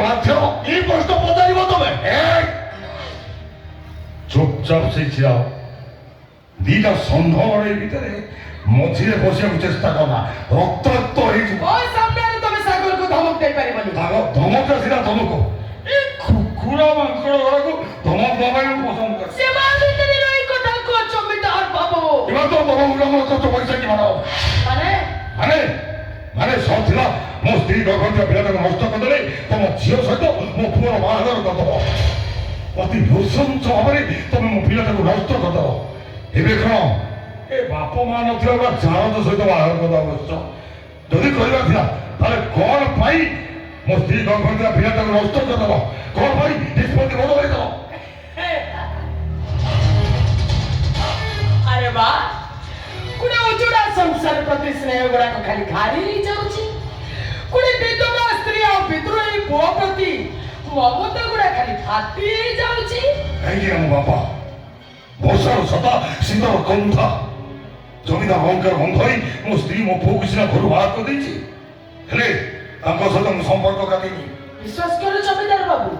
বাধ্য এই প্রশ্ন পচারিব তুমি চুপচাপ সেই ছিড়াও দিটা সন্ধ্যার ভিতরে মঝিরে বসিବାକୁ চেষ্টা কর না রক্তাক্ত হয়েଯିବ ওই সামনে তুমি সাগরକୁ ଧମକ ଦେଇପାରିବନି ଧମକ ସିନା ଧମକ ଏ କୁକୁଡ଼ା ମାଙ୍କଡ଼ ଗୁଡ଼ାକୁ ଧମକ ଦେବାକୁ ପସନ୍ଦ କରେ ସେମାନେ ଭିତରେ ରହି କଥା କୁହ ଜମିଦାର ବାବୁ ଏମାନେ ତ ଧମକ ଗୁଡ଼ାକ ଖର୍ଚ୍ଚ ପଇସା କି ମାନେ ମାନେ ସହ ଥିଲା ମୋ ସ୍ତ୍ରୀ ଗର୍ଭବତୀ ପିଲାଟାକୁ ନଷ୍ଟ କରିଦେଲେ ତମ ଝିଅ ସହିତ ମୋ ପୁଅର ବାହାଘର କରିଦେବ ଅତି ନୃଶଂସ ଭାବରେ ତମେ ମୋ ପିଲାଟାକୁ ନଷ୍ଟ କରିଦେବ ଏବେ କଣ ଏ ବାପ ମା ନଥିବା ବା ଜାରଦ ସହିତ ବାହାଘର କରିଦେବ ବସିଛ ଯଦି କରିବା ଥିଲା ତାହେଲେ କଣ ପାଇଁ ମୋ ସ୍ତ୍ରୀ ଗର୍ଭବତୀ ପିଲାଟାକୁ ନଷ୍ଟ କରିଦେବ କଣ ପାଇଁ ନିଷ୍ପତ୍ତି ବଦଳାଇଦେବ ଆରେ ବା କୁଡେ ଉଜୁଡା ସଂସାର ପ୍ରତି ସ୍ନେହ ଗୁଡାକ ଖାଲି ଖାଲି ହେଇଯାଉଛି କୁଡେ ବିଧବା ସ୍ତ୍ରୀ ଆଉ ବିଦ୍ରୋହୀ ପୁଅ ପ୍ରତି ମମତା ଗୁଡା ଖାଲି ଫାଟି ହେଇଯାଉଛି କାହିଁକି ଆମ ବାପା ବର୍ଷାର ସଦା ଶୀତର କନ୍ଥା ଜମିଦାର ଅହଙ୍କାର ବନ୍ଧ ହୋଇ ମୋ ସ୍ତ୍ରୀ ମୋ ପୁଅକୁ ସିନା ଘରୁ ବାହାର କରିଦେଇଛି ହେଲେ ତାଙ୍କ ସହିତ ମୁଁ ସମ୍ପର୍କ କାଟିନି ବିଶ୍ୱାସ କର ଜମିଦାର ବାବୁ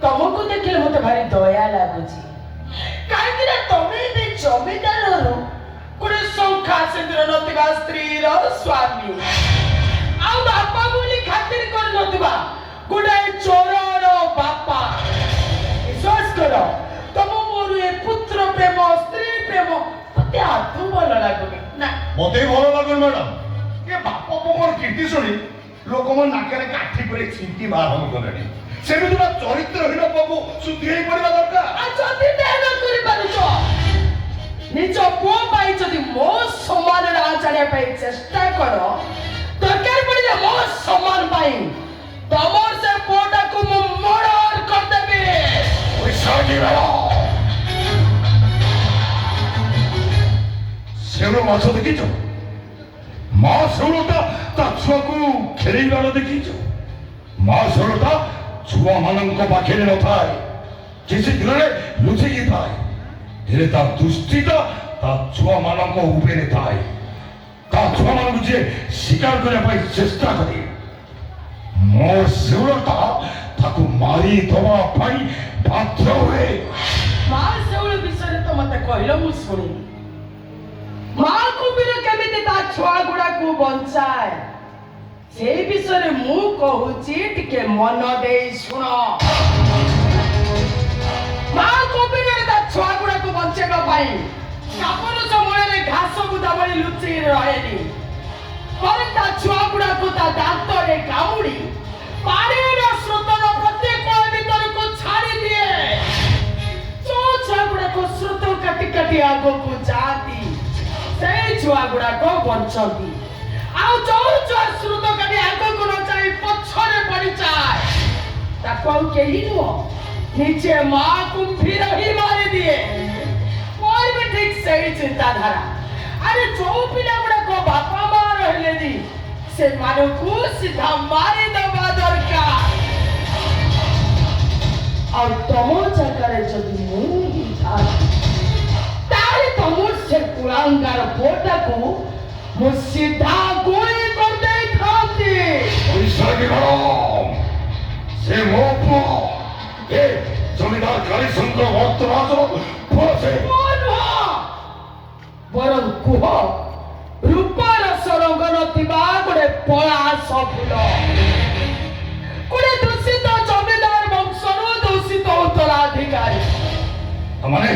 ତମକୁ ଦେଖିଲେ ମତେ ଭାରି ଦୟା ଲାଗୁଛି କାହିଁକି ନା ତମେ ଏବେ ଜମିଦାରରୁ ଗୋଟେ ଶଙ୍ଖା ସିନ୍ଦୁର ନଥିବା ସ୍ତ୍ରୀର ସ୍ୱାମୀ ଆଉ ବାପା ବୋଲି ଖାତିର କରିନଥିବା ଗୋଟେ ଚୋରର ବାପା ବିଶ୍ୱାସ କର ତମ ମୋର ଏ ପୁତ୍ର ପ୍ରେମ ସ୍ତ୍ରୀ ପ୍ରେମ ମତେ ଆଦୌ ଭଲ ଲାଗୁନି ନା ମତେ ଭଲ ଲାଗୁନି ମ୍ୟାଡାମ ଏ ବାପ ପୁଅର କୀର୍ତ୍ତି ଶୁଣି ଲୋକଙ୍କ ନାକରେ କାଠି କରି ଛିଙ୍କି ବାହାର କଲେଣି ସେମିତି ବା ଚରିତ୍ରହୀନ ପୁଅକୁ ଶୁଦ୍ଧି ହେଇ ପଡିବା ଦରକାର ଆଉ ଯଦି ଧ୍ୟାନ କରିପାରୁଛ ନିଜ ପୁଅ ପାଇଁ ଯଦି ମୋ ସମାନର ଆଚାରିବା ପାଇଁ ଚେଷ୍ଟା କର ଦରକାର ପଡ଼ିଲେ ମୋ ସମାନ ପାଇଁ ତମର ସେ ପୁଅଟାକୁ ମୁଁ ମର୍ଡର କରିଦେବି ଶେଉଳ ମାଛ ଦେଖିଛ ମା ଶେଉଳଟା ତା ଛୁଆକୁ ଖେଳେଇବାର ଦେଖିଛ ମା ଶେଉଳଟା ଛୁଆ ମାନଙ୍କ ପାଖରେ ନଥାଏ କିଛି ଦୂରରେ ଲୁଚିକି ଥାଏ ହେଲେ ତା ଦୃଷ୍ଟିଟା ତା ଛୁଆ ମାନଙ୍କ ଉପରେ ଥାଏ ତା ଛୁଆ ମାନଙ୍କୁ ଯିଏ ଶିକାର କରିବା ପାଇଁ ଚେଷ୍ଟା କରେ ମୋ ଶେଉଳଟା ତାକୁ ମାରି ଦେବା ପାଇଁ ବାଧ୍ୟ ହୁଏ ମା ଶେଉଳ ବିଷୟରେ ତ ମତେ କହିଲ ମୁଁ ଶୁଣିନି ମା କୁମ୍ଭୀର କେମିତି ତା ଛୁଆ ଗୁଡାକୁ ବଞ୍ଚାଏ ସେଇ ବିଷୟରେ ମୁଁ କହୁଛି ଟିକେ ମନ ଦେଇ ଶୁଣ ମା କୁମ୍ଭୀରରେ ତା ଛୁଆ ଗୁଡାକୁ ବଞ୍ଚେଇବା ପାଇଁ କାପର ସମୟରେ ଘାସ ବୁଦା ଭଳି ଲୁଚି ରହେନି ପରେ ତା ଛୁଆ ଗୁଡାକୁ ତା ଦାନ୍ତରେ କାମୁଡି ପାଣିର ସ୍ରୋତର ପ୍ରତ୍ୟେକ ଭିତରକୁ ଛାଡି ଦିଏ ଯୋଉ ଛୁଆ ଗୁଡାକ ସ୍ରୋତ କାଟି କାଟି ଆଗକୁ ଯାଆନ୍ତି ସେଇ ଛୁଆ ଗୁଡାକ ବଞ୍ଚନ୍ତି ଆଉ ଯୋଉ ଛୁଆ ସ୍ରୋତ କାଟି ଆଗକୁ ନ ଯାଇ ପଛରେ ପଡିଯାଏ ତାକୁ ଆଉ କେହି ନୁହଁ ନିଜେ ମା କୁମ୍ଭୀର ହିଁ ମାରିଦିଏ ମୋର ବି ଠିକ ସେଇ ଚିନ୍ତାଧାରା ଆରେ ଯୋଉ ପିଲା ଗୁଡାକ ବାପା ମା ରହିଲେନି ସେମାନଙ୍କୁ ସିଧା ମାରିଦେବା ଦରକାର ଆଉ ତମ ଜାଗାରେ ଯଦି ମୁଁ ହିଁ ଥାନ୍ତି ତାହେଲେ ତମର ସେ କୁଳାଙ୍ଗାର ପୁଅଟାକୁ ମୁଁ ସିଧା ଗୁଳି କରିଦେଇଥାନ୍ତି ସେ ମୋ ପୁଅ ଏ ଜମିଦାର କାଳିଶଙ୍କର ଭକ୍ତରାଜର ପୁଅ ସେ ବରଂ କୁହ ରୂପାର ସରଙ୍ଗ ନଥିବା ଗୋଟେ ପଳାଶ ଫୁଲ ଗୋଟେ ଦୂଷିତ ଜମିଦାର ବଂଶର ଦୂଷିତ ଉତ୍ତରାଧିକାରୀ ମାନେ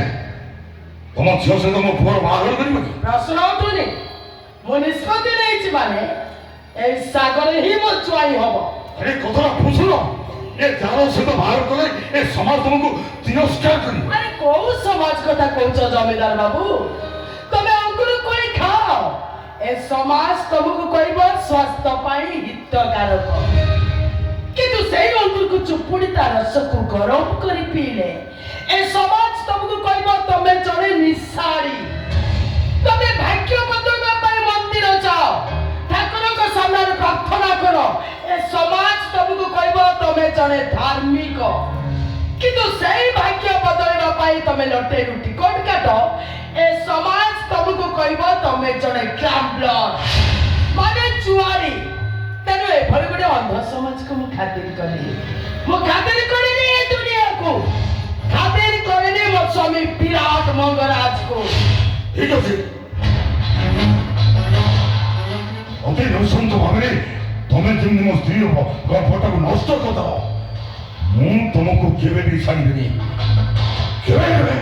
ତମ ଝିଅ ସହିତ ମୋ ପୁଅର ବାହାଘର କରିବ କି ପ୍ରଶ୍ନ ଉଠୁନି ମୁଁ ନିଷ୍ପତ୍ତି ନେଇଛି ମାନେ ଏଇ ସାଗରରେ ହିଁ ମୋ ଜ୍ୱାଇଁ ହବ ଆରେ କଥାଟା ବୁଝୁନ ଏ ଯାର ସହିତ ବାହାର କଲେ ଏ ସମାଜ ତମକୁ ତିରସ୍କାର କରିବ ଆରେ କୋଉ ସମାଜ କଥା କହୁଛ ଜମିଦାର ବାବୁ ତମେ ଅଙ୍ଗୁର କୋଳି ଖାଅ ଏ ସମାଜ ତମକୁ କହିବ ସ୍ୱାସ୍ଥ୍ୟ ପାଇଁ ହିତକାରକ କିନ୍ତୁ ସେଇ ଅଙ୍ଗୁରକୁ ଚୁପୁଡି ତା ରସକୁ ଗରମ କରି ପିଇଲେ ଏ ସମାଜ ତମକୁ କହିବ ତମେ ଜଣେ ନିଶାଳି ତମେ ଭାଗ୍ୟ ବଦଳିବା ପାଇଁ ମନ୍ଦିର ଯାଅ ଠାକୁରଙ୍କ ସାମ୍ନାରେ ପ୍ରାର୍ଥନା କର ଏ ସମାଜ ତମକୁ କହିବ ତମେ ଜଣେ ଧାର୍ମିକ କିନ୍ତୁ ସେଇ ଭାଗ୍ୟ ବଦଳିବା ପାଇଁ ତମେ ଲଟେରୀରୁ ଟିକଟ କାଟ ଏ ସମାଜ ତମକୁ କହିବ ତମେ ଜଣେ ଗ୍ୟାମ୍ବଲର ମାନେ ଜୁଆରୀ ତେଣୁ ଏଭଳି ଗୋଟେ ଅନ୍ଧ ସମାଜକୁ ମୁଁ ଖାତିର କଲି। ମୁଁ ଖାତିର କରିନି ଏ ଦୁନିଆକୁ, ଖାତିର କରିନି ମୋ ସ୍ୱାମୀ ବିରାଟ ମଙ୍ଗରାଜକୁ। ଠିକ ଅଛି, ଅତି ନୃଶଂସ ଭାବରେ ତମେ ଯେମିତି ମୋ ସ୍ତ୍ରୀର ଗର୍ଭଟାକୁ ନଷ୍ଟ କରିଦେବ, ମୁଁ ତମକୁ କେବେ ବି ଛାଡ଼ିବିନି, କେବେ କେବେ।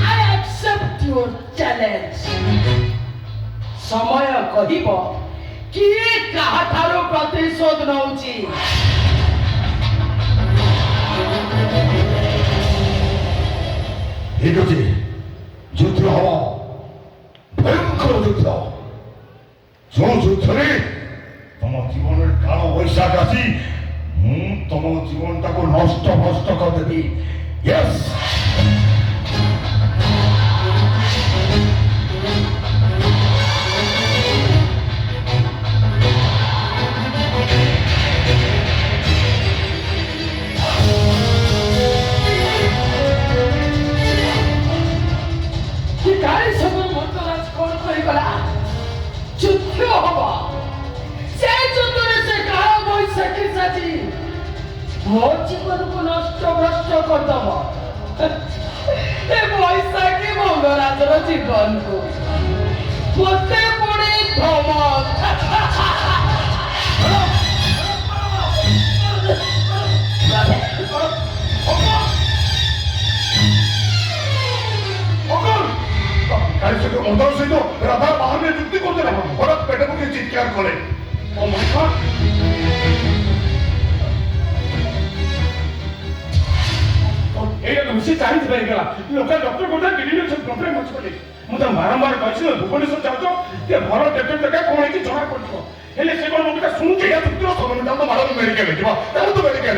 I accept your challenge. ସମୟ କହିବ କିଏ କାହାଠାରୁ ପ୍ରତିଶୋଧ ନଉଛି। ଠିକ ଅଛି, ଯୁଦ୍ଧ ହବ, ଭୟଙ୍କର ଯୁଦ୍ଧ। ଯୋଉ ଯୁଦ୍ଧରେ ତମ ଜୀବନରେ କାଳ ବୈଶାଖ ଆସି ମୁଁ ତମ ଜୀବନଟାକୁ ନଷ୍ଟ ଭଷ୍ଟ କରିଦେବି। ୟେସ୍, କାଳି ସବୁ ମଙ୍ଗରାଜ କଣ କରିଗଲା? ଯୁଦ୍ଧ ହବ, ସେ ଯୁଦ୍ଧରେ ସେ କାଳ ବୈଶାଖୀ ସାଜି ମୋ ଜୀବନକୁ ନଷ୍ଟ ଭ୍ରଷ୍ଟ କରିଦବ। ଏ ବୈଶାଖୀ ମଙ୍ଗରାଜର ଜୀବନକୁ ମତେ ପୁଣି ଧମକ। କାଲି ସହିତ ମନ୍ଦାର ସହିତ ରାଧା ବାହାରେ ଯୁକ୍ତି କରୁଥିଲେ, ହଠାତ୍ ପେଟ ପକେଇ ଚିତ୍କାର କଲେ। এইটা ঘুষি চাহিদা ହେଇଗଲା। ଲୋକାଲ ଡକ୍ଟର ଗୋଟେ କ୍ଲିନିକ ପ୍ରୋବ୍ଲେମ ଅଛି ବୋଲି ମୁଁ ତାଙ୍କୁ ବାରମ୍ବାର କହିଛି ଭୁବନେଶ୍ୱର ଯାଉଛ ଟିକେ ଭଲ ଡକ୍ଟର ଦେଖା କଣ ହେଇଛି ଜଣା ପଡିଯିବ, ହେଲେ ସେ କଣ ମୋ କଥା ଶୁଣୁଛି। ଏଇଟା ଯୁକ୍ତିର ସମୟ, ତାକୁ ତ ମାଡ ମେଡିକାଲ ଯିବା, ତାକୁ ତ ମେଡିକାଲ